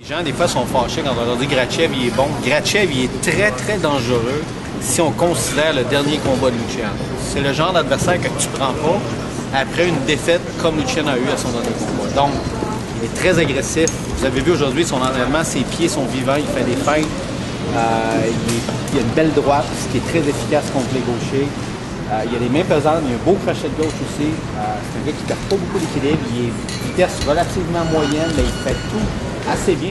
Les gens, des fois, sont fâchés quand on leur dit Grachev, il est bon. Grachev, il est très, très dangereux si on considère le dernier combat de Luciano. C'est le genre d'adversaire que tu prends pas après une défaite comme Luciano a eu à son dernier combat. Donc, il est très agressif. Vous avez vu aujourd'hui son entraînement, ses pieds sont vivants, il fait des feintes. Il a une belle droite, ce qui est très efficace contre les gauchers. Il a les mains pesantes, il a un beau crochet de gauche aussi. C'est un gars qui ne perd pas beaucoup d'équilibre. Il est vitesse relativement moyenne, mais il fait tout assez bien.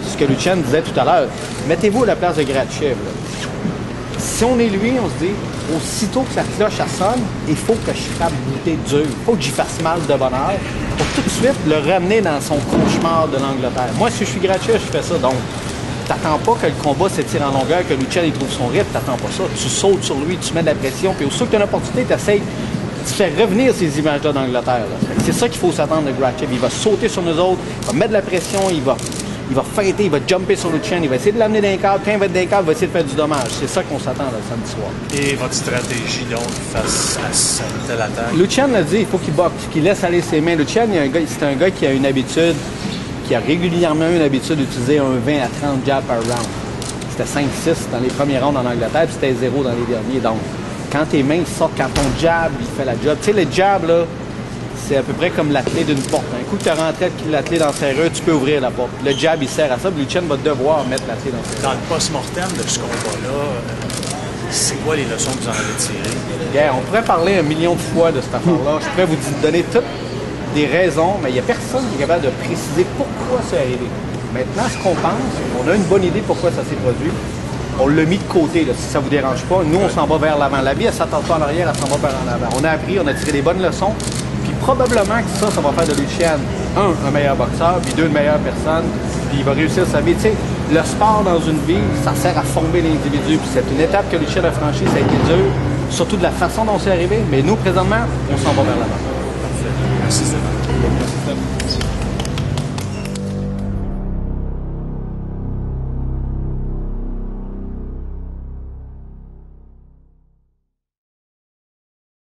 Ce que Lucien disait tout à l'heure, mettez-vous à la place de Grachev. Si on est lui, on se dit, aussitôt que la cloche sonne, il faut que je frappe bouteille dur. Il faut que j'y fasse mal de bonne heure pour tout de suite le ramener dans son cauchemar de l'Angleterre. Moi, si je suis Grachev, je fais ça. Donc, t'attends pas que le combat s'étire en longueur, que Lucien il trouve son rythme, t'attends pas ça. Tu sautes sur lui, tu mets de la pression, puis aussitôt que tu as une opportunité, tu essaies de faire revenir ces images-là d'Angleterre. C'est ça qu'il faut s'attendre de Grachev. Il va sauter sur nous autres, il va mettre de la pression, il va fêter, il va jumper sur le chaîne, il va essayer de l'amener d'un cadre. Quand il va être d'un cadre, il va essayer de faire du dommage. C'est ça qu'on s'attend le samedi soir. Et votre stratégie, donc, face à cette telle attaque? Lucien l'a dit, il faut qu'il boxe, qu'il laisse aller ses mains. Lucien, c'est un gars qui a une habitude, qui a régulièrement une habitude d'utiliser un 20 à 30 jabs par round. C'était 5-6 dans les premiers rounds en Angleterre, puis c'était 0 dans les derniers. Donc, quand tes mains sortent, quand ton jab, il fait la job. Tu sais, le jab, là, c'est à peu près comme la clé d'une porte. Un coup que tu rentré la clé dans le serrure, tu peux ouvrir la porte. Le jab, il sert à ça. Lucien va devoir mettre la clé dans le serrure. Dans le post-mortem de ce combat-là, c'est quoi les leçons que vous en avez tirées? Yeah, on pourrait parler 1 million de fois de cette affaire-là. Je pourrais vous donner toutes des raisons, mais il n'y a personne qui est capable de préciser pourquoi c'est arrivé. Maintenant, ce qu'on pense, on a une bonne idée pourquoi ça s'est produit. On l'a mis de côté, là, si ça ne vous dérange pas. Nous, on s'en va vers l'avant. La vie, elle ne s'attend pas en arrière, elle s'en va vers l'avant. On a appris, on a tiré des bonnes leçons. Puis probablement que ça va faire de Lucien, un meilleur boxeur, puis 2, une meilleure personne, puis il va réussir sa vie. Tu sais, le sport dans une vie, ça sert à former l'individu. Puis c'est une étape que Lucien a franchie, ça a été dur, surtout de la façon dont c'est arrivé. Mais nous, présentement, on s'en va vers l'avant. Parfait. Merci, Stéphane.